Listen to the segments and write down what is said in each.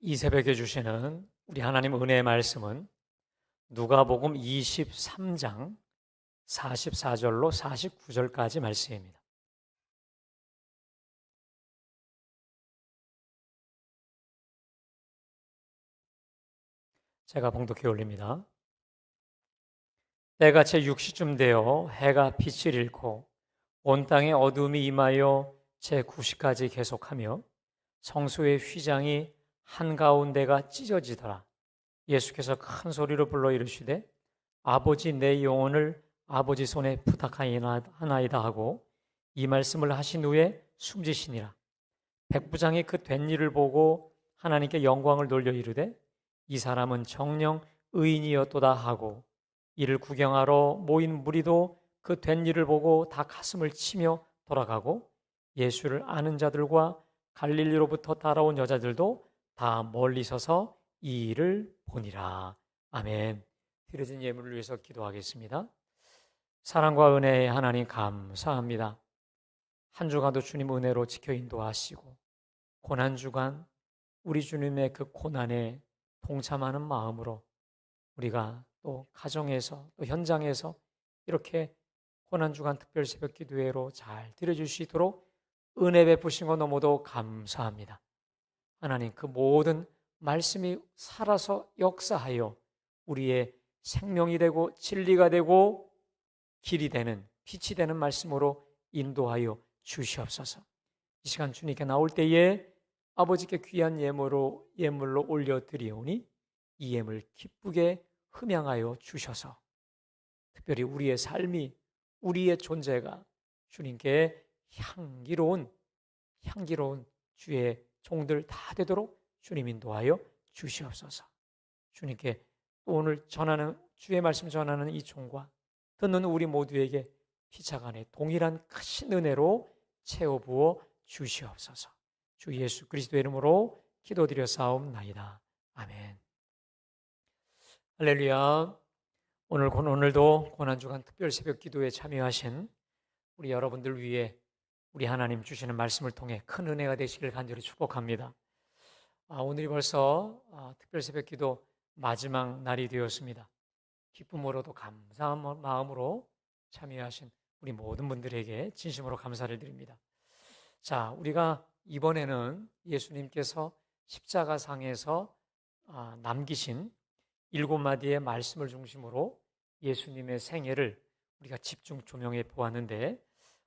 이 새벽에 주시는 우리 하나님 은혜의 말씀은 누가복음 23장 44절로 49절까지 말씀입니다. 제가 봉독해 올립니다. 때가 제6시쯤 되어 해가 빛을 잃고 온 땅에 어둠이 임하여 제9시까지 계속하며 성소의 휘장이 한가운데가 찢어지더라. 예수께서 큰 소리로 불러 이르시되 아버지 내 영혼을 아버지 손에 부탁하나이다 하고 이 말씀을 하신 후에 숨지시니라. 백부장이 그 된 일을 보고 하나님께 영광을 돌려 이르되 이 사람은 정녕 의인이었도다 하고 이를 구경하러 모인 무리도 그 된 일을 보고 다 가슴을 치며 돌아가고 예수를 아는 자들과 갈릴리로부터 따라온 여자들도 다 멀리 서서 이 일을 보니라. 아멘. 드려진 예물을 위해서 기도하겠습니다. 사랑과 은혜의 하나님 감사합니다. 한 주간도 주님 은혜로 지켜 인도하시고 고난주간 우리 주님의 그 고난에 동참하는 마음으로 우리가 또 가정에서 또 현장에서 이렇게 고난주간 특별 새벽 기도회로 잘 드려줄 수 있도록 은혜 베푸신 것 너무도 감사합니다. 하나님 그 모든 말씀이 살아서 역사하여 우리의 생명이 되고 진리가 되고 길이 되는 빛이 되는 말씀으로 인도하여 주시옵소서. 이 시간 주님께 나올 때에 아버지께 귀한 예물로 올려드리오니 이 예물 기쁘게 흠양하여 주셔서 특별히 우리의 삶이 우리의 존재가 주님께 향기로운 주의 종들 다 되도록 주님 인도하여 주시옵소서. 주님께 오늘 전하는 주의 말씀 전하는 이 종과 듣는 우리 모두에게 피차간에 동일한 크신 은혜로 채워 부어 주시옵소서. 주 예수 그리스도의 이름으로 기도드려 사옵나이다. 아멘. 할렐루야. 오늘도 고난주간 특별 새벽 기도에 참여하신 우리 여러분들 위해 우리 하나님 주시는 말씀을 통해 큰 은혜가 되시길 간절히 축복합니다. 오늘이 벌써 특별 새벽 기도 마지막 날이 되었습니다. 기쁨으로도 감사한 마음으로 참여하신 우리 모든 분들에게 진심으로 감사를 드립니다. 자, 우리가 이번에는 예수님께서 십자가상에서 남기신 7마디의 말씀을 중심으로 예수님의 생애를 우리가 집중 조명해 보았는데,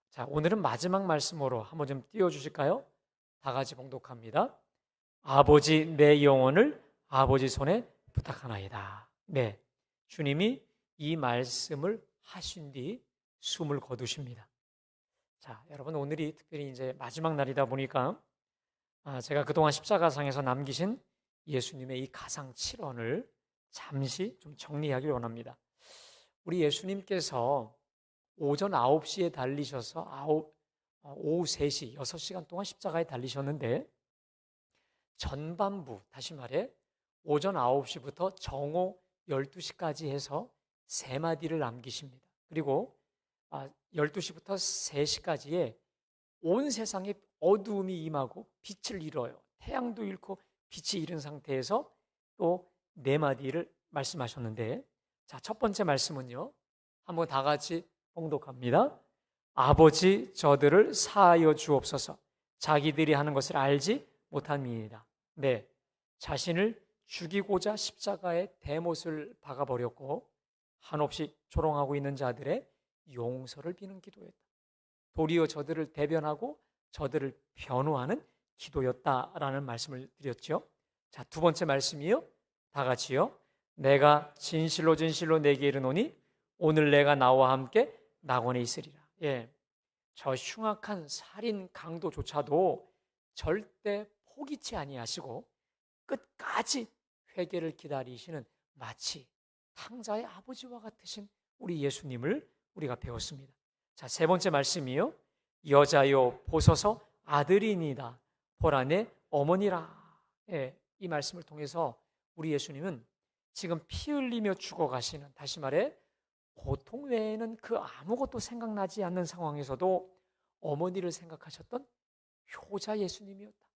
자, 오늘은 마지막 말씀으로 한번 좀 띄워주실까요? 다 같이 봉독합니다. 아버지 내 영혼을 아버지 손에 부탁하나이다. 네, 주님이 이 말씀을 하신 뒤 숨을 거두십니다. 자, 여러분 오늘이 특별히 이제 마지막 날이다 보니까 제가 그동안 십자가상에서 남기신 예수님의 이 가상 7원을 잠시 좀 정리하길 원합니다. 우리 예수님께서 오전 9시에 달리셔서 오후 3시, 6시간 동안 십자가에 달리셨는데 전반부, 다시 말해 오전 9시부터 정오 12시까지 해서 3마디를 남기십니다. 그리고 12시부터 3시까지에 온 세상에 어두움이 임하고 빛을 잃어요. 태양도 잃고 빛이 잃은 상태에서 또 4마디를 말씀하셨는데, 자, 첫 번째 말씀은요. 한번 다 같이 봉독합니다. 아버지 저들을 사하여 주옵소서. 자기들이 하는 것을 알지 못함이니이다. 네, 자신을 죽이고자 십자가에 대못을 박아버렸고 한없이 조롱하고 있는 자들의 용서를 비는 기도였다. 도리어 저들을 대변하고 저들을 변호하는 기도였다라는 말씀을 드렸죠. 자, 두 번째 말씀이요. 다 같이요. 내가 진실로 내게 이르노니 오늘 내가 나와 함께 낙원에 있으리라. 예, 저 흉악한 살인 강도조차도 절대 포기치 아니하시고 끝까지 회개를 기다리시는 마치 탕자의 아버지와 같으신 우리 예수님을 우리가 배웠습니다. 자, 세 번째 말씀이요. 여자여 보소서 아들이니이다. 보라 내 어머니라. 예, 이 말씀을 통해서 우리 예수님은 지금 피 흘리며 죽어가시는, 다시 말해 고통 외에는 그 아무것도 생각나지 않는 상황에서도 어머니를 생각하셨던 효자 예수님이었다.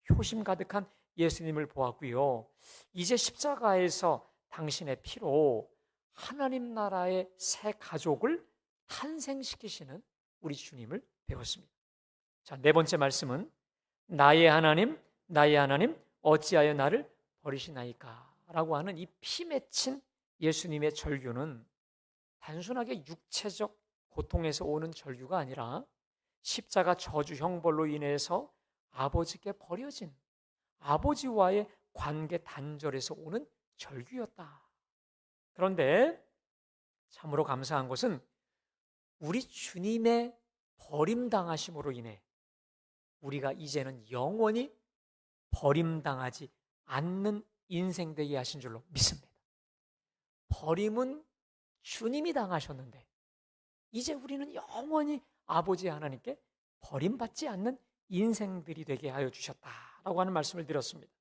효심 가득한 예수님을 보았고요. 이제 십자가에서 당신의 피로 하나님 나라의 새 가족을 탄생시키시는 우리 주님을 배웠습니다. 자, 네 번째 말씀은 나의 하나님, 나의 하나님, 어찌하여 나를 버리시나이까? 라고 하는 이 피 맺힌 예수님의 절규는 단순하게 육체적 고통에서 오는 절규가 아니라 십자가 저주 형벌로 인해서 아버지께 버려진 아버지와의 관계 단절에서 오는 절규였다. 그런데 참으로 감사한 것은 우리 주님의 버림당하심으로 인해 우리가 이제는 영원히 버림당하지 않는 인생 되게 하신 줄로 믿습니다. 버림은 주님이 당하셨는데 이제 우리는 영원히 아버지 하나님께 버림받지 않는 인생들이 되게 하여 주셨다라고 하는 말씀을 드렸습니다.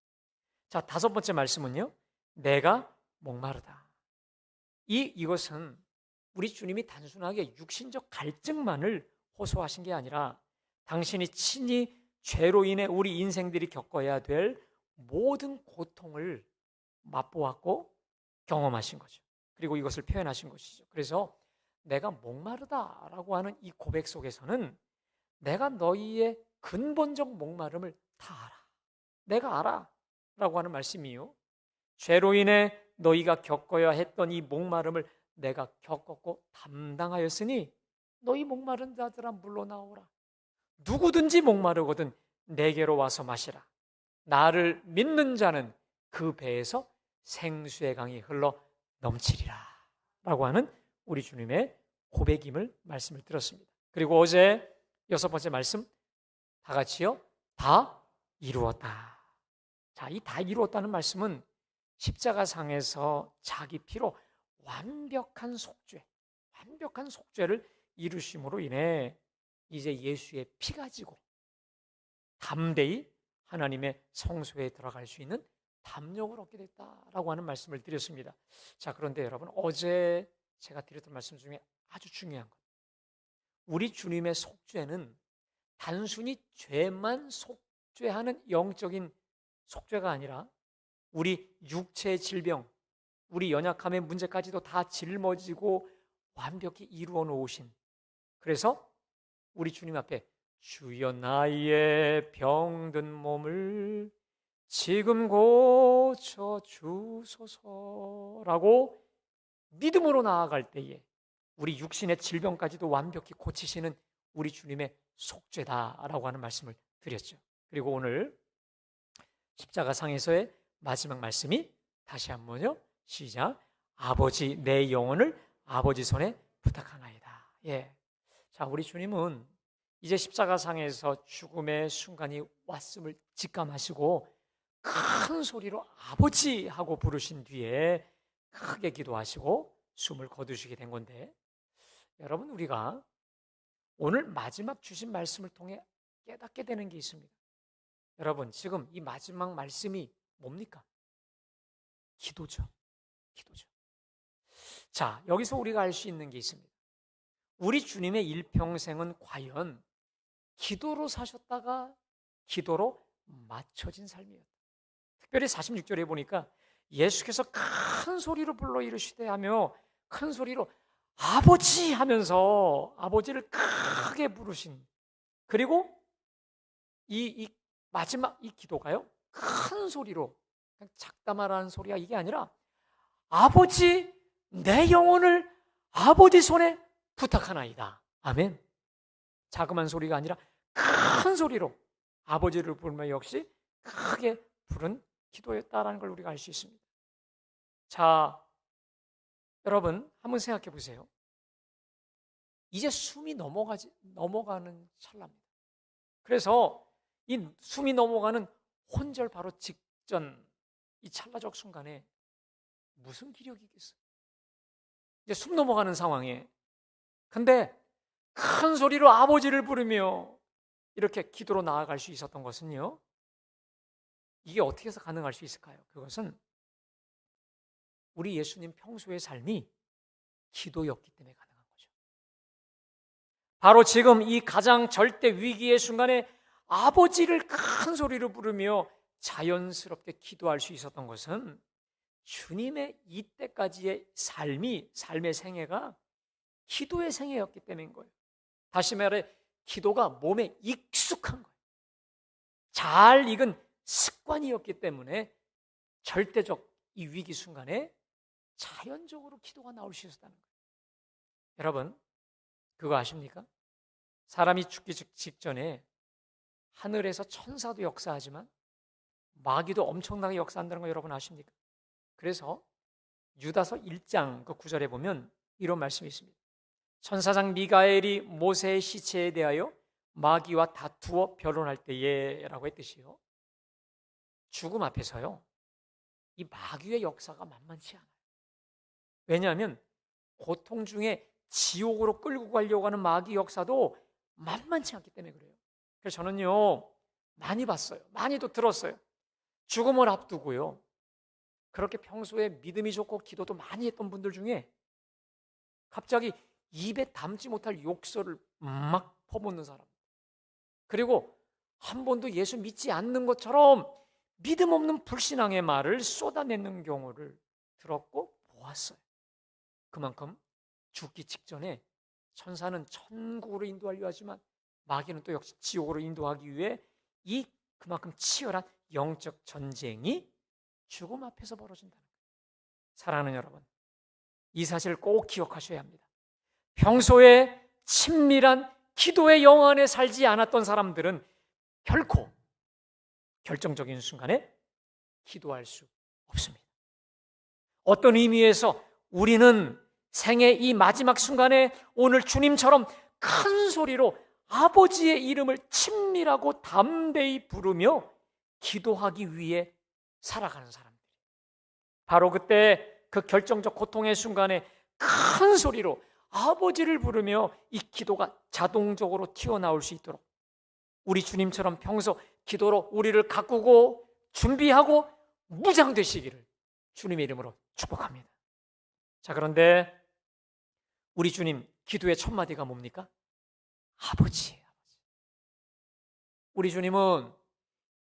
자, 다섯 번째 말씀은요, 내가 목마르다. 이것은 우리 주님이 단순하게 육신적 갈증만을 호소하신 게 아니라 당신이 친히 죄로 인해 우리 인생들이 겪어야 될 모든 고통을 맛보았고 경험하신 거죠. 그리고 이것을 표현하신 것이죠. 그래서 내가 목마르다라고 하는 이 고백 속에서는 내가 너희의 근본적 목마름을 다 알아. 내가 알아. 라고 하는 말씀이요. 죄로 인해 너희가 겪어야 했던 이 목마름을 내가 겪었고 담당하였으니 너희 목마른 자들아 물러나오라. 누구든지 목마르거든 내게로 와서 마시라. 나를 믿는 자는 그 배에서 생수의 강이 흘러 넘치리라. 라고 하는 우리 주님의 고백임을 말씀을 드렸습니다. 그리고 어제 여섯 번째 말씀 다 같이요. 다 이루었다. 자, 이 다 이루었다는 말씀은 십자가상에서 자기 피로 완벽한 속죄를 이루심으로 인해 이제 예수의 피 가지고 담대히 하나님의 성소에 들어갈 수 있는 담력을 얻게 됐다라고 하는 말씀을 드렸습니다. 자, 그런데 여러분, 어제 제가 드렸던 말씀 중에 아주 중요한 것, 우리 주님의 속죄는 단순히 죄만 속죄하는 영적인 속죄가 아니라 우리 육체의 질병, 우리 연약함의 문제까지도 다 짊어지고 완벽히 이루어 놓으신, 그래서 우리 주님 앞에 주여 나의 병든 몸을 지금 고쳐 주소서라고 믿음으로 나아갈 때에 우리 육신의 질병까지도 완벽히 고치시는 우리 주님의 속죄다라고 하는 말씀을 드렸죠. 그리고 오늘 십자가상에서의 마지막 말씀이 다시 한번요. 시작. 아버지 내 영혼을 아버지 손에 부탁하나이다. 예. 자, 우리 주님은 이제 십자가상에서 죽음의 순간이 왔음을 직감하시고 큰 소리로 아버지 하고 부르신 뒤에 크게 기도하시고 숨을 거두시게 된 건데, 여러분, 우리가 오늘 마지막 주신 말씀을 통해 깨닫게 되는 게 있습니다. 여러분, 지금 이 마지막 말씀이 뭡니까? 기도죠. 기도죠. 자, 여기서 우리가 알 수 있는 게 있습니다. 우리 주님의 일평생은 과연 기도로 사셨다가 기도로 맞춰진 삶이었다. 특별히 46절에 보니까 예수께서 큰 소리로 불러 이르시되 하며 큰 소리로 아버지 하면서 아버지를 크게 부르신, 그리고 이 마지막 이 기도가요, 큰 소리로, 그냥 작다말하는 소리가 이게 아니라 아버지 내 영혼을 아버지 손에 부탁하나이다. 아멘. 자그만 소리가 아니라 큰 소리로 아버지를 부르며 역시 크게 부른 기도였다라는 걸 우리가 알 수 있습니다. 자, 여러분 한번 생각해 보세요. 이제 숨이 넘어가는 찰나입니다. 그래서 이 숨이 넘어가는 혼절 바로 직전 이 찰나적 순간에 무슨 기력이 있겠어요? 이제 숨 넘어가는 상황에, 근데 큰 소리로 아버지를 부르며 이렇게 기도로 나아갈 수 있었던 것은요, 이게 어떻게 해서 가능할 수 있을까요? 그것은 우리 예수님 평소의 삶이 기도였기 때문에 가능한 거죠. 바로 지금 이 가장 절대 위기의 순간에 아버지를 큰 소리로 부르며 자연스럽게 기도할 수 있었던 것은 주님의 이때까지의 삶의 생애가 기도의 생애였기 때문인 거예요. 다시 말해 기도가 몸에 익숙한 거예요. 잘 익은 습관이었기 때문에 절대적 이 위기 순간에 자연적으로 기도가 나올 수 있었다는 거예요. 여러분, 그거 아십니까? 사람이 죽기 직전에 하늘에서 천사도 역사하지만 마귀도 엄청나게 역사한다는 거 여러분 아십니까? 그래서 유다서 1장 그 9절에 보면 이런 말씀이 있습니다. 천사장 미가엘이 모세의 시체에 대하여 마귀와 다투어 변론할 때에 라고 했듯이요, 죽음 앞에서요 이 마귀의 역사가 만만치 않아요. 왜냐하면 고통 중에 지옥으로 끌고 가려고 하는 마귀 역사도 만만치 않기 때문에 그래요. 그래서 저는요 많이 봤어요. 많이도 들었어요. 죽음을 앞두고요 그렇게 평소에 믿음이 좋고 기도도 많이 했던 분들 중에 갑자기 입에 담지 못할 욕설을 막 퍼붓는 사람, 그리고 한 번도 예수 믿지 않는 것처럼 믿음 없는 불신앙의 말을 쏟아내는 경우를 들었고 보았어요. 그만큼 죽기 직전에 천사는 천국으로 인도하려 하지만 마귀는 또 역시 지옥으로 인도하기 위해 그만큼 치열한 영적 전쟁이 죽음 앞에서 벌어진다는 거예요. 사랑하는 여러분, 이 사실을 꼭 기억하셔야 합니다. 평소에 친밀한 기도의 영 안에 살지 않았던 사람들은 결코 결정적인 순간에 기도할 수 없습니다. 어떤 의미에서 우리는 생의 이 마지막 순간에 오늘 주님처럼 큰 소리로 아버지의 이름을 친밀하고 담대히 부르며 기도하기 위해 살아가는 사람들, 바로 그때 그 결정적 고통의 순간에 큰 소리로 아버지를 부르며 이 기도가 자동적으로 튀어나올 수 있도록 우리 주님처럼 평소 기도로 우리를 가꾸고 준비하고 무장되시기를 주님의 이름으로 축복합니다. 자, 그런데 우리 주님 기도의 첫 마디가 뭡니까? 아버지예요. 우리 주님은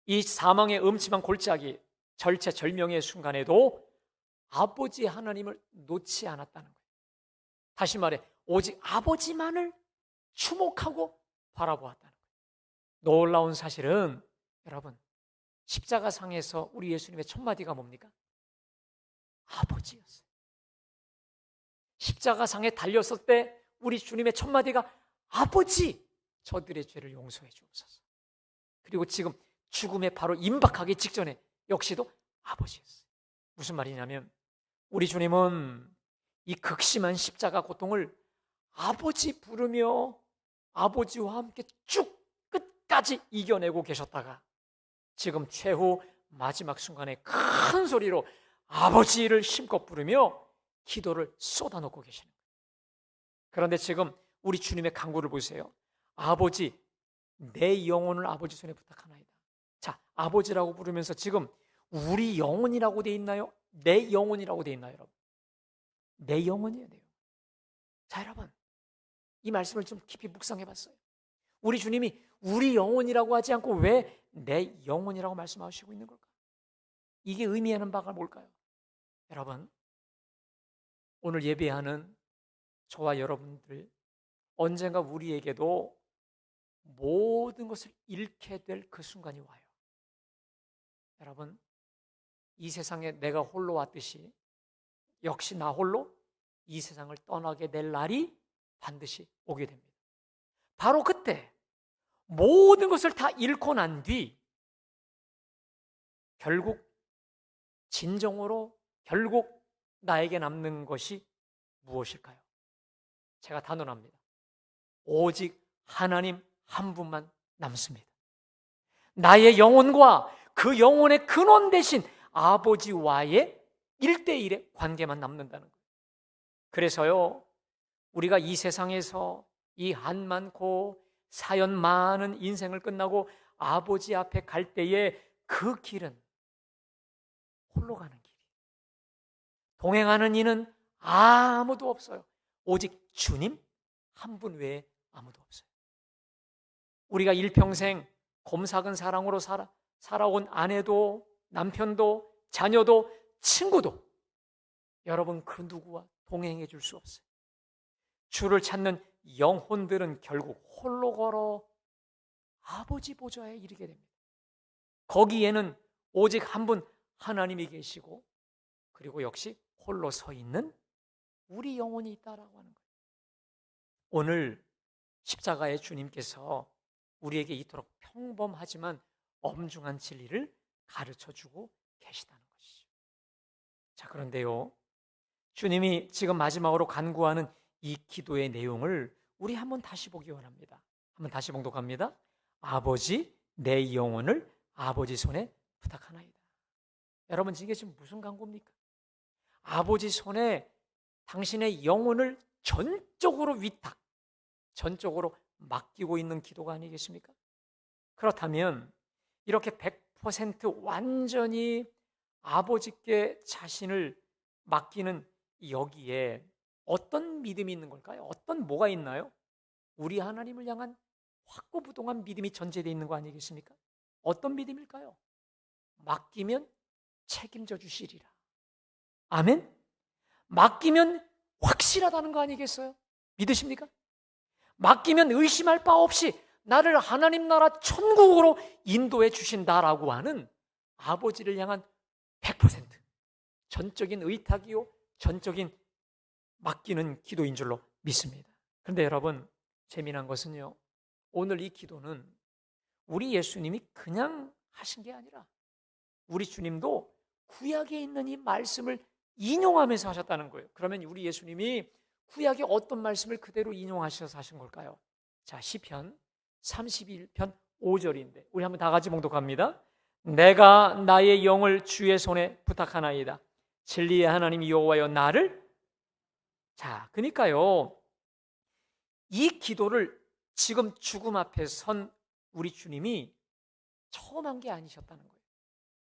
이 사망의 음침한 골짜기 절체절명의 순간에도 아버지 하나님을 놓지 않았다는 거예요. 다시 말해 오직 아버지만을 주목하고 바라보았다는 거예요. 놀라운 사실은 여러분, 십자가상에서 우리 예수님의 첫 마디가 뭡니까? 아버지였어요. 십자가상에 달렸을 때 우리 주님의 첫 마디가 아버지, 저들의 죄를 용서해 주옵소서. 그리고 지금 죽음에 바로 임박하기 직전에 역시도 아버지였어요. 무슨 말이냐면 우리 주님은 이 극심한 십자가 고통을 아버지 부르며 아버지와 함께 쭉 끝까지 이겨내고 계셨다가 지금 최후 마지막 순간에 큰 소리로 아버지를 힘껏 부르며 기도를 쏟아놓고 계시는 거예요. 그런데 지금 우리 주님의 간구를 보세요. 아버지, 내 영혼을 아버지 손에 부탁하나이다. 자, 아버지라고 부르면서 지금 우리 영혼이라고 돼 있나요? 내 영혼이라고 돼 있나요, 여러분? 내 영혼이에요, 내 영혼. 자, 여러분, 이 말씀을 좀 깊이 묵상해 봤어요. 우리 주님이 우리 영혼이라고 하지 않고 왜 내 영혼이라고 말씀하시고 있는 걸까? 이게 의미하는 바가 뭘까요? 여러분, 오늘 예배하는 저와 여러분들, 언젠가 우리에게도 모든 것을 잃게 될 그 순간이 와요. 여러분, 이 세상에 내가 홀로 왔듯이 역시 나 홀로 이 세상을 떠나게 될 날이 반드시 오게 됩니다. 바로 그때 모든 것을 다 잃고 난 뒤 결국 진정으로 결국 나에게 남는 것이 무엇일까요? 제가 단언합니다. 오직 하나님 한 분만 남습니다. 나의 영혼과 그 영혼의 근원 되신 아버지와의 1대1의 관계만 남는다는 거예요. 그래서요, 우리가 이 세상에서 이 한 많고 사연 많은 인생을 끝나고 아버지 앞에 갈 때에 그 길은 홀로 가는 길이에요. 동행하는 이는 아무도 없어요. 오직 주님 한 분 외에 아무도 없어요. 우리가 일평생 곰삭은 사랑으로 살아온 아내도, 남편도, 자녀도, 친구도 여러분 그 누구와 동행해 줄 수 없어요. 주를 찾는 영혼들은 결국 홀로 걸어 아버지 보좌에 이르게 됩니다. 거기에는 오직 한 분 하나님이 계시고, 그리고 역시 홀로 서 있는 우리 영혼이 있다라고 하는 거예요. 오늘 십자가의 주님께서 우리에게 이토록 평범하지만 엄중한 진리를 가르쳐주고 계시다는 것이죠. 자, 그런데요, 주님이 지금 마지막으로 간구하는 이 기도의 내용을 우리 한번 다시 보기 원합니다. 한번 다시 봉독합니다. 아버지, 내 영혼을 아버지 손에 부탁하나이다. 여러분, 이게 지금 무슨 간구입니까? 아버지 손에 당신의 영혼을 전적으로 위탁, 전적으로 맡기고 있는 기도가 아니겠습니까? 그렇다면 이렇게 100% 완전히 아버지께 자신을 맡기는 여기에 어떤 믿음이 있는 걸까요? 어떤 뭐가 있나요? 우리 하나님을 향한 확고부동한 믿음이 전제되어 있는 거 아니겠습니까? 어떤 믿음일까요? 맡기면 책임져 주시리라. 아멘? 맡기면 확실하다는 거 아니겠어요? 믿으십니까? 맡기면 의심할 바 없이 나를 하나님 나라 천국으로 인도해 주신다라고 하는 아버지를 향한 100% 전적인 의탁이요, 전적인 맡기는 기도인 줄로 믿습니다. 그런데 여러분, 재미난 것은요, 오늘 이 기도는 우리 예수님이 그냥 하신 게 아니라 우리 주님도 구약에 있는 이 말씀을 인용하면서 하셨다는 거예요. 그러면 우리 예수님이 구약의 어떤 말씀을 그대로 인용하셔서 하신 걸까요? 자, 시편 31편 5절인데 우리 한번 다 같이 봉독합니다. 내가 나의 영을 주의 손에 부탁하나이다. 진리의 하나님 여호와여 나를. 자, 그러니까요, 이 기도를 지금 죽음 앞에 선 우리 주님이 처음 한 게 아니셨다는 거예요.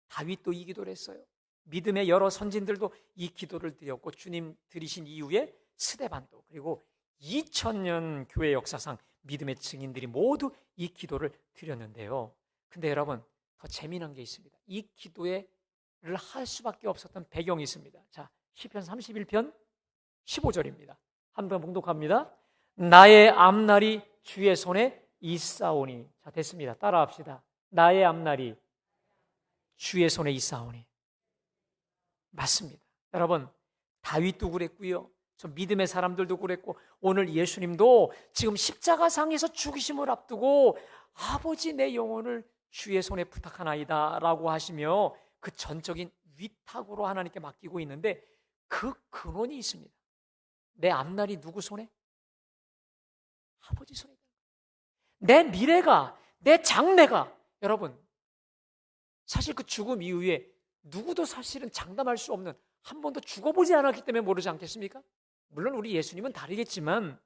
다윗도 이 기도를 했어요. 믿음의 여러 선진들도 이 기도를 드렸고, 주님 들이신 이후에 스데반도, 그리고 2000년 교회 역사상 믿음의 증인들이 모두 이 기도를 드렸는데요. 근데 여러분, 더 재미난 게 있습니다. 이 기도를 할 수밖에 없었던 배경이 있습니다. 자, 시편 31편 15절입니다. 한번 봉독합니다. 나의 앞날이 주의 손에 있사오니. 자, 됐습니다. 따라합시다. 나의 앞날이 주의 손에 있사오니. 맞습니다. 여러분, 다윗도 그랬고요, 저 믿음의 사람들도 그랬고, 오늘 예수님도 지금 십자가상에서 죽으심을 앞두고 아버지 내 영혼을 주의 손에 부탁하나이다 라고 하시며 그 전적인 위탁으로 하나님께 맡기고 있는데, 그 근원이 있습니다. 내 앞날이 누구 손에? 아버지 손에. 내 미래가, 내 장래가, 여러분, 사실 그 죽음 이후에 누구도 사실은 장담할 수 없는, 한 번도 죽어보지 않았기 때문에 모르지 않겠습니까? 물론 우리 예수님은 다르겠지만,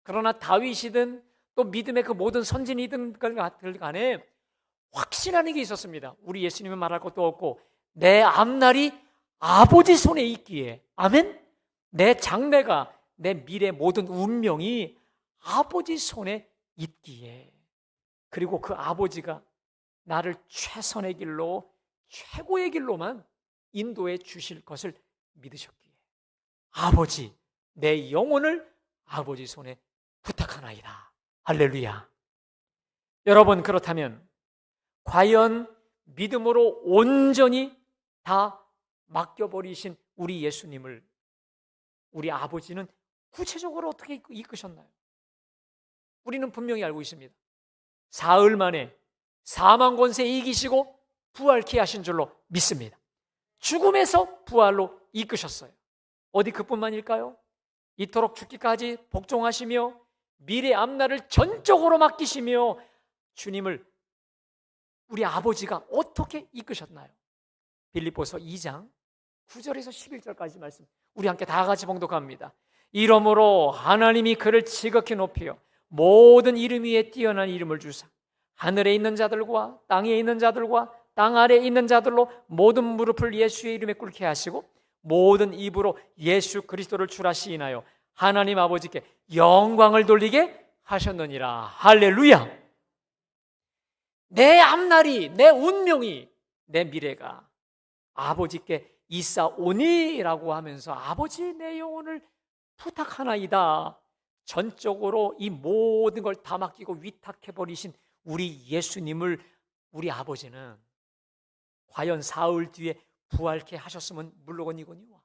그러나 다윗이든 또 믿음의 그 모든 선진이든 간에 확신하는 게 있었습니다. 우리 예수님은 말할 것도 없고, 내 앞날이 아버지 손에 있기에, 아멘? 내 장래가, 내 미래 모든 운명이 아버지 손에 있기에, 그리고 그 아버지가 나를 최선의 길로, 최고의 길로만 인도해 주실 것을 믿으셨기에 아버지, 내 영혼을 아버지 손에 부탁하나이다. 할렐루야. 여러분, 그렇다면 과연 믿음으로 온전히 다 맡겨버리신 우리 예수님을 우리 아버지는 구체적으로 어떻게 이끄셨나요? 우리는 분명히 알고 있습니다. 사흘 만에 사망 권세 이기시고 부활케 하신 줄로 믿습니다. 죽음에서 부활로 이끄셨어요. 어디 그뿐만일까요? 이토록 죽기까지 복종하시며 미래 앞날을 전적으로 맡기시며 주님을 우리 아버지가 어떻게 이끄셨나요? 빌립보서 2장 9절에서 11절까지 말씀, 우리 함께 다 같이 봉독합니다. 이러므로 하나님이 그를 지극히 높여 모든 이름 위에 뛰어난 이름을 주사 하늘에 있는 자들과 땅에 있는 자들과 땅 아래에 있는 자들로 모든 무릎을 예수의 이름에 꿇게 하시고 모든 입으로 예수 그리스도를 주라 시인하여 하나님 아버지께 영광을 돌리게 하셨느니라. 할렐루야. 내 앞날이, 내 운명이, 내 미래가 아버지께 있사오니라고 하면서 아버지 내 영혼을 부탁하나이다. 전적으로 이 모든 걸 다 맡기고 위탁해버리신 우리 예수님을 우리 아버지는 과연 사흘 뒤에 부활케 하셨으면 물론이거니와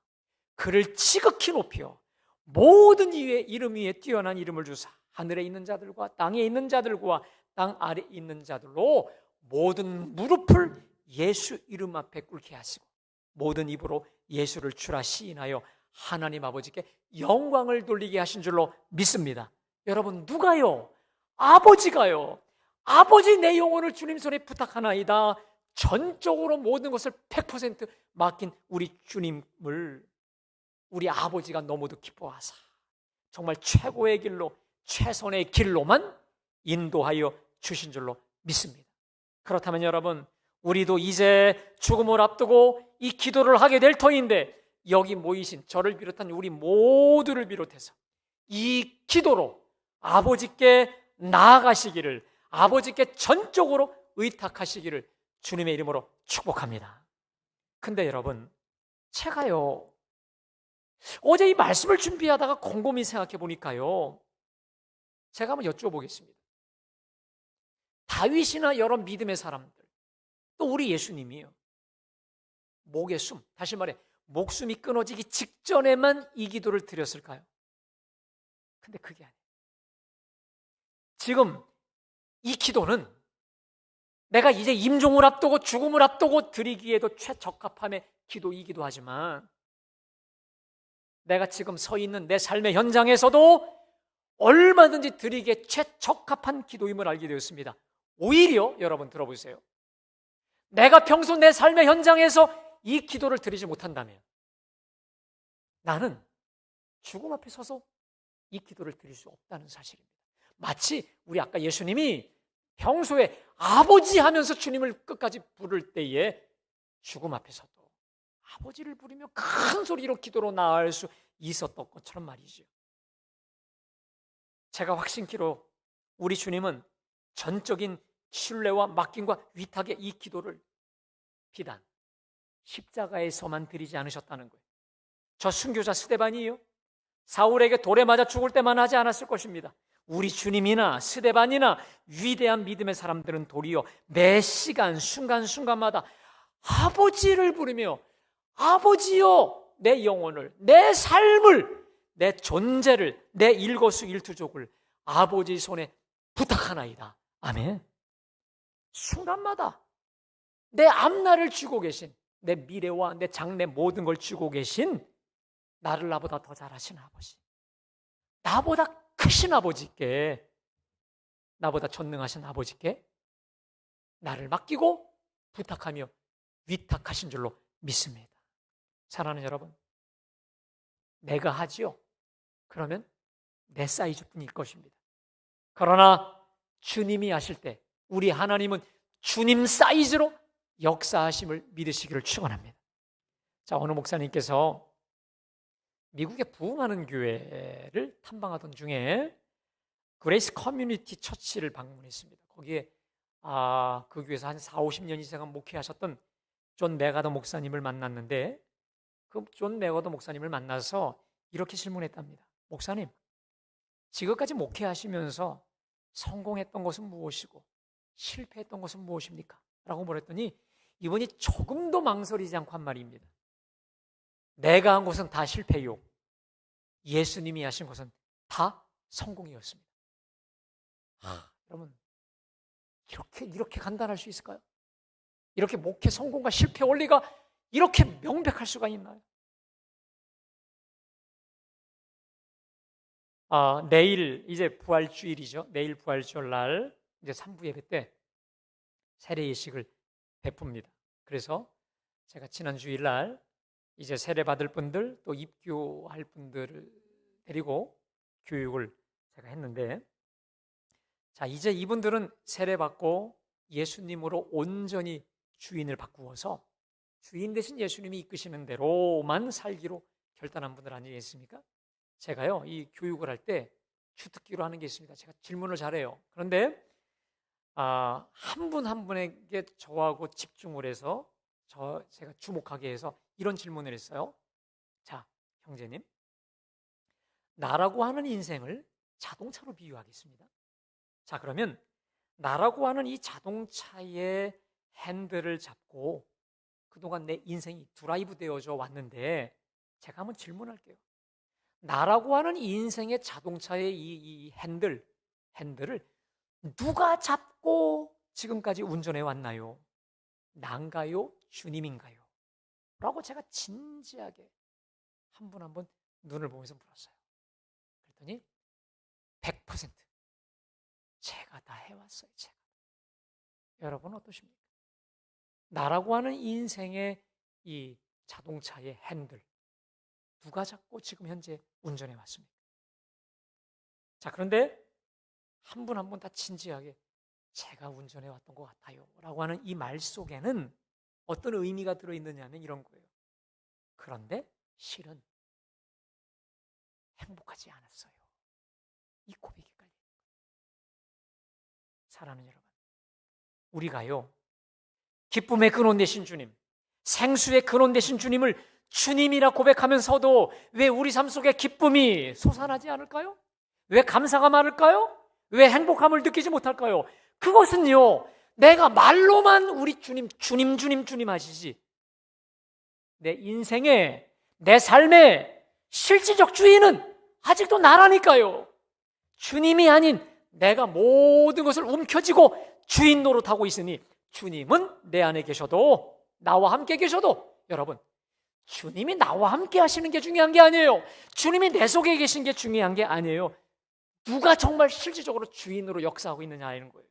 그를 지극히 높여 모든 이름 위에 뛰어난 이름을 주사 하늘에 있는 자들과 땅에 있는 자들과 땅 아래 있는 자들로 모든 무릎을 예수 이름 앞에 꿇게 하시고 모든 입으로 예수를 주라 시인하여 하나님 아버지께 영광을 돌리게 하신 줄로 믿습니다. 여러분, 누가요? 아버지가요. 아버지 내 영혼을 주님 손에 부탁하나이다. 전적으로 모든 것을 100% 맡긴 우리 주님을 우리 아버지가 너무도 기뻐하사 정말 최고의 길로 최선의 길로만 인도하여 주신 줄로 믿습니다. 그렇다면 여러분, 우리도 이제 죽음을 앞두고 이 기도를 하게 될 터인데 여기 모이신 저를 비롯한 우리 모두를 비롯해서 이 기도로 아버지께 나아가시기를, 아버지께 전적으로 의탁하시기를 주님의 이름으로 축복합니다. 근데 여러분, 제가요 어제 이 말씀을 준비하다가 곰곰이 생각해 보니까요, 제가 한번 여쭤보겠습니다. 다윗이나 여러 믿음의 사람들, 또 우리 예수님이요, 목의 숨, 다시 말해 목숨이 끊어지기 직전에만 이 기도를 드렸을까요? 근데 그게 아니에요. 지금 이 기도는 내가 이제 임종을 앞두고 죽음을 앞두고 드리기에도 최적합함의 기도이기도 하지만 내가 지금 서 있는 내 삶의 현장에서도 얼마든지 드리기에 최적합한 기도임을 알게 되었습니다. 오히려 여러분 들어보세요. 내가 평소 내 삶의 현장에서 이 기도를 드리지 못한다면 나는 죽음 앞에 서서 이 기도를 드릴 수 없다는 사실입니다. 마치 우리 아까 예수님이 평소에 아버지 하면서 주님을 끝까지 부를 때에 죽음 앞에서도 아버지를 부르며 큰 소리로 기도로 나아갈 수 있었던 것처럼 말이죠. 제가 확신키로 우리 주님은 전적인 신뢰와 맡김과 위탁의 이 기도를 비단 십자가에서만 드리지 않으셨다는 거예요. 저 순교자 스데반이요, 사울에게 돌에 맞아 죽을 때만 하지 않았을 것입니다. 우리 주님이나 스데반이나 위대한 믿음의 사람들은 도리어 매 시간 순간순간마다 아버지를 부르며 아버지여 내 영혼을, 내 삶을, 내 존재를, 내 일거수일투족을 아버지 손에 부탁하나이다. 아멘. 순간마다 내 앞날을 쥐고 계신, 내 미래와 내 장래 모든 걸 쥐고 계신 나를 나보다 더 잘하신 아버지, 나보다 크신 아버지께, 나보다 전능하신 아버지께 나를 맡기고 부탁하며 위탁하신 줄로 믿습니다. 사랑하는 여러분, 내가 하지요? 그러면 내 사이즈뿐일 것입니다. 그러나 주님이 하실 때 우리 하나님은 주님 사이즈로 역사하심을 믿으시기를 축원합니다. 자, 어느 목사님께서 미국의 부흥하는 교회를 탐방하던 중에 그레이스 커뮤니티 처치를 방문했습니다. 거기에 그 교회에서 한 40-50년 이상 목회하셨던 존 메가더 목사님을 만났는데 그 존 메가더 목사님을 만나서 이렇게 질문했답니다. 목사님, 지금까지 목회하시면서 성공했던 것은 무엇이고 실패했던 것은 무엇입니까? 라고 물었더니 이분이 조금도 망설이지 않고 한 말입니다. 내가 한 것은 다 실패요, 예수님이 하신 것은 다 성공이었습니다. 여러분, 이렇게 간단할 수 있을까요? 이렇게 목회 성공과 실패 원리가 이렇게 명백할 수가 있나요? 내일 이제 부활주일이죠. 내일 부활주일 날 이제 3부 예배 때 세례 예식을 베풉니다. 그래서 제가 지난 주일 날 이제 세례 받을 분들 또 입교할 분들을 데리고 교육을 제가 했는데, 자, 이제 이분들은 세례 받고 예수님으로 온전히 주인을 바꾸어서 주인 대신 예수님이 이끄시는 대로만 살기로 결단한 분들 아니겠습니까? 제가요, 이 교육을 할 때 주특기로 하는 게 있습니다. 제가 질문을 잘해요. 그런데 한 분 한 분에게 저하고 집중을 해서 제가 주목하게 해서 이런 질문을 했어요. 자, 형제님, 나라고 하는 인생을 자동차로 비유하겠습니다. 자, 그러면 나라고 하는 이 자동차의 핸들을 잡고 그동안 내 인생이 드라이브 되어져 왔는데, 제가 한번 질문할게요. 나라고 하는 이 인생의 자동차의 이 핸들을 누가 잡고 지금까지 운전해 왔나요? 난가요? 주님인가요? 라고 제가 진지하게 한 분 한 분 눈을 보면서 물었어요. 그랬더니 100% 제가 다 해왔어요. 제가. 여러분 어떠십니까? 나라고 하는 인생의 이 자동차의 핸들 누가 잡고 지금 현재 운전해 왔습니까? 자, 그런데 한 분 한 분 다 진지하게 제가 운전해 왔던 것 같아요 라고 하는 이 말 속에는 어떤 의미가 들어있느냐면 이런 거예요. 그런데 실은 행복하지 않았어요. 이 고백이 깔려요. 사랑하는 여러분, 우리가요, 기쁨의 근원 되신 주님, 생수의 근원 되신 주님을 주님이라 고백하면서도 왜 우리 삶 속에 기쁨이 솟아나지 않을까요? 왜 감사가 많을까요? 왜 행복함을 느끼지 못할까요? 그것은요, 내가 말로만 우리 주님 하시지, 내 인생의, 내 삶의 실질적 주인은 아직도 나라니까요. 주님이 아닌 내가 모든 것을 움켜쥐고 주인 노릇하고 있으니, 주님은 내 안에 계셔도, 나와 함께 계셔도, 여러분, 주님이 나와 함께 하시는 게 중요한 게 아니에요. 주님이 내 속에 계신 게 중요한 게 아니에요. 누가 정말 실질적으로 주인으로 역사하고 있느냐 하는 거예요.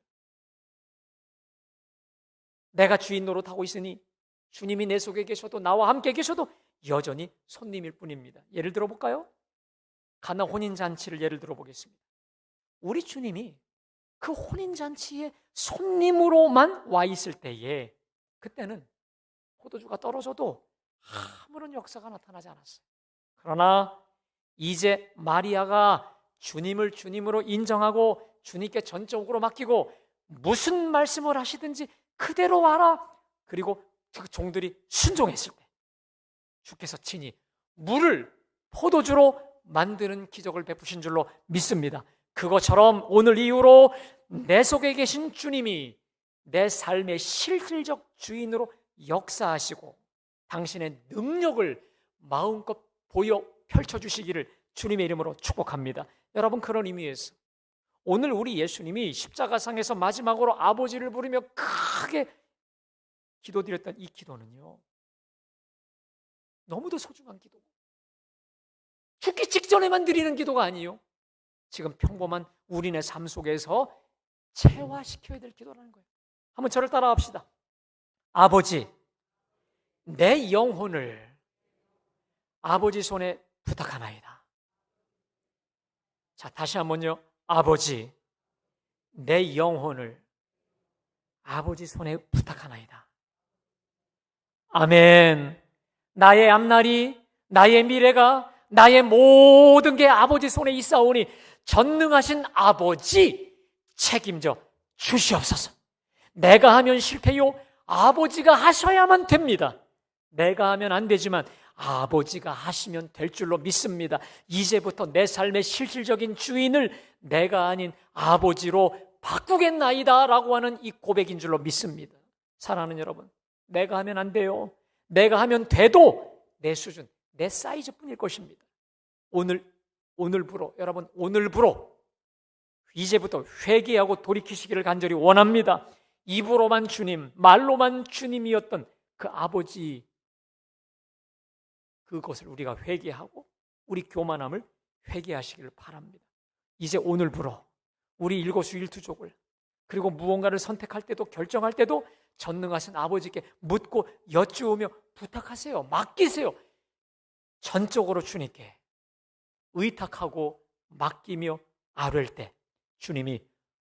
내가 주인 노릇하고 있으니 주님이 내 속에 계셔도, 나와 함께 계셔도 여전히 손님일 뿐입니다. 예를 들어볼까요? 가나 혼인잔치를 예를 들어보겠습니다. 우리 주님이 그 혼인잔치에 손님으로만 와 있을 때에, 그때는 포도주가 떨어져도 아무런 역사가 나타나지 않았어요. 그러나 이제 마리아가 주님을 주님으로 인정하고 주님께 전적으로 맡기고 무슨 말씀을 하시든지 그대로 와라, 그리고 그 종들이 순종했을 때 주께서 친히 물을 포도주로 만드는 기적을 베푸신 줄로 믿습니다. 그것처럼 오늘 이후로 내 속에 계신 주님이 내 삶의 실질적 주인으로 역사하시고 당신의 능력을 마음껏 보여 펼쳐주시기를 주님의 이름으로 축복합니다. 여러분, 그런 의미에서 오늘 우리 예수님이 십자가상에서 마지막으로 아버지를 부르며 크게 기도드렸던 이 기도는요, 너무도 소중한 기도, 죽기 직전에만 드리는 기도가 아니에요. 지금 평범한 우리네 삶 속에서 체화시켜야 될 기도라는 거예요. 한번 저를 따라합시다. 아버지, 내 영혼을 아버지 손에 부탁하나이다. 자, 다시 한번요. 아버지, 내 영혼을 아버지 손에 부탁하나이다. 아멘. 나의 앞날이, 나의 미래가, 나의 모든 게 아버지 손에 있사오니 전능하신 아버지 책임져 주시옵소서. 내가 하면 실패요, 아버지가 하셔야만 됩니다. 내가 하면 안 되지만 아버지가 하시면 될 줄로 믿습니다. 이제부터 내 삶의 실질적인 주인을 내가 아닌 아버지로 바꾸겠나이다 라고 하는 이 고백인 줄로 믿습니다. 사랑하는 여러분, 내가 하면 안 돼요. 내가 하면 돼도 내 수준, 내 사이즈뿐일 것입니다. 오늘부로, 여러분, 오늘부로 이제부터 회개하고 돌이키시기를 간절히 원합니다. 입으로만 주님, 말로만 주님이었던 그 아버지, 그것을 우리가 회개하고 우리 교만함을 회개하시기를 바랍니다. 이제 오늘부로 우리 일거수일투족을, 그리고 무언가를 선택할 때도 결정할 때도 전능하신 아버지께 묻고 여쭈으며 부탁하세요. 맡기세요. 전적으로 주님께 의탁하고 맡기며 아뢰일 때 주님이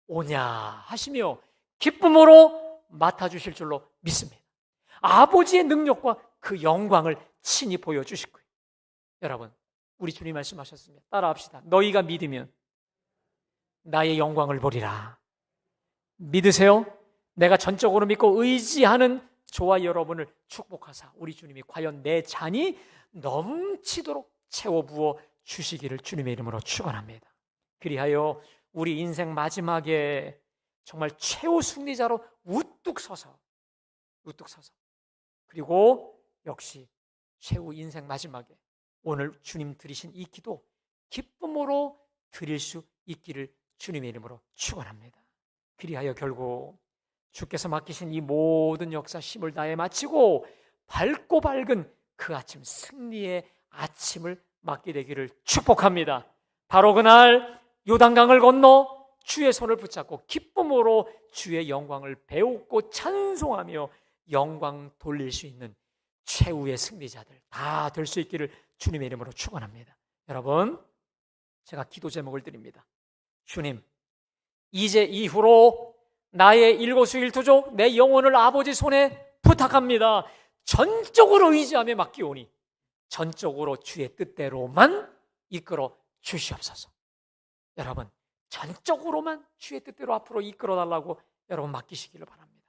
오냐 하시며 기쁨으로 맡아주실 줄로 믿습니다. 아버지의 능력과 그 영광을 친히 보여주실 거예요. 여러분, 우리 주님 말씀하셨습니다. 따라합시다. 너희가 믿으면 나의 영광을 보리라. 믿으세요? 내가 전적으로 믿고 의지하는 저와 여러분을 축복하사 우리 주님이 과연 내 잔이 넘치도록 채워 부어 주시기를 주님의 이름으로 축원합니다. 그리하여 우리 인생 마지막에 정말 최후 승리자로 우뚝 서서 그리고 역시 최후 인생 마지막에 오늘 주님 드리신 이 기도 기쁨으로 드릴 수 있기를 주님의 이름으로 축원합니다. 그리하여 결국 주께서 맡기신 이 모든 역사 힘을 다해 마치고 밝고 밝은 그 아침, 승리의 아침을 맞게 되기를 축복합니다. 바로 그날 요단강을 건너 주의 손을 붙잡고 기쁨으로 주의 영광을 배우고 찬송하며 영광 돌릴 수 있는 최후의 승리자들 다 될 수 있기를 주님의 이름으로 축원합니다. 여러분, 제가 기도 제목을 드립니다. 주님, 이제 이후로 나의 일거수일투족 내 영혼을 아버지 손에 부탁합니다. 전적으로 의지하며 맡기오니 전적으로 주의 뜻대로만 이끌어 주시옵소서. 여러분, 전적으로만 주의 뜻대로 앞으로 이끌어 달라고 여러분 맡기시기를 바랍니다.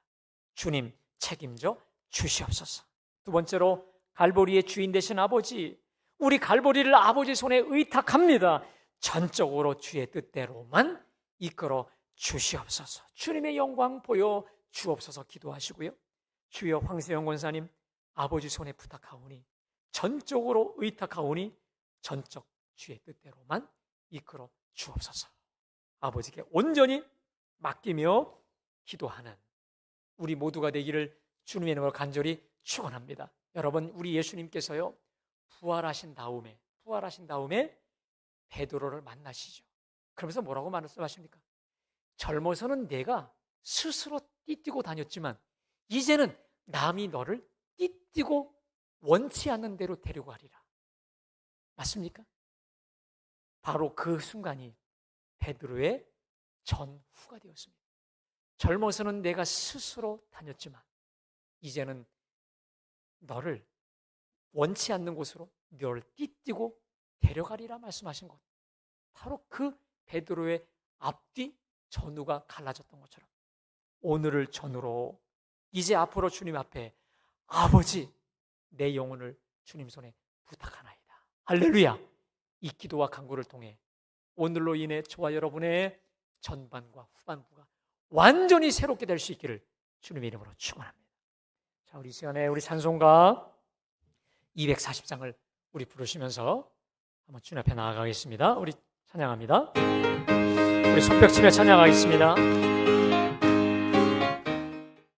주님 책임져 주시옵소서. 두 번째로 갈보리의 주인 되신 아버지, 우리 갈보리를 아버지 손에 의탁합니다. 전적으로 주의 뜻대로만 이끌어 주시옵소서. 주님의 영광 보여 주옵소서 기도하시고요. 주여 황세영 권사님 아버지 손에 부탁하오니 전적으로 의탁하오니 전적 주의 뜻대로만 이끌어 주옵소서. 아버지께 온전히 맡기며 기도하는 우리 모두가 되기를 주님의 이름으로 간절히 축원합니다. 여러분, 우리 예수님께서요 부활하신 다음에 베드로를 만나시죠. 그러면서 뭐라고 말씀하십니까? 젊어서는 내가 스스로 띠뛰고 다녔지만 이제는 남이 너를 띠뛰고 원치 않는 대로 데려가리라. 맞습니까? 바로 그 순간이 베드로의 전후가 되었습니다. 젊어서는 내가 스스로 다녔지만 이제는 너를 원치 않는 곳으로 너를 띠뛰고 데려가리라 말씀하신 것. 바로 그 베드로의 앞뒤 전후가 갈라졌던 것처럼 오늘을 전후로 이제 앞으로 주님 앞에 아버지 내 영혼을 주님 손에 부탁하나이다. 할렐루야. 이 기도와 간구를 통해 오늘로 인해 저와 여러분의 전반과 후반부가 완전히 새롭게 될 수 있기를 주님의 이름으로 축원합니다. 자, 우리 시간에 우리 찬송가 240장을 우리 부르시면서 한번 주님 앞에 나아가겠습니다. 우리 찬양합니다. 우리 손뼉치며 찬양하겠습니다.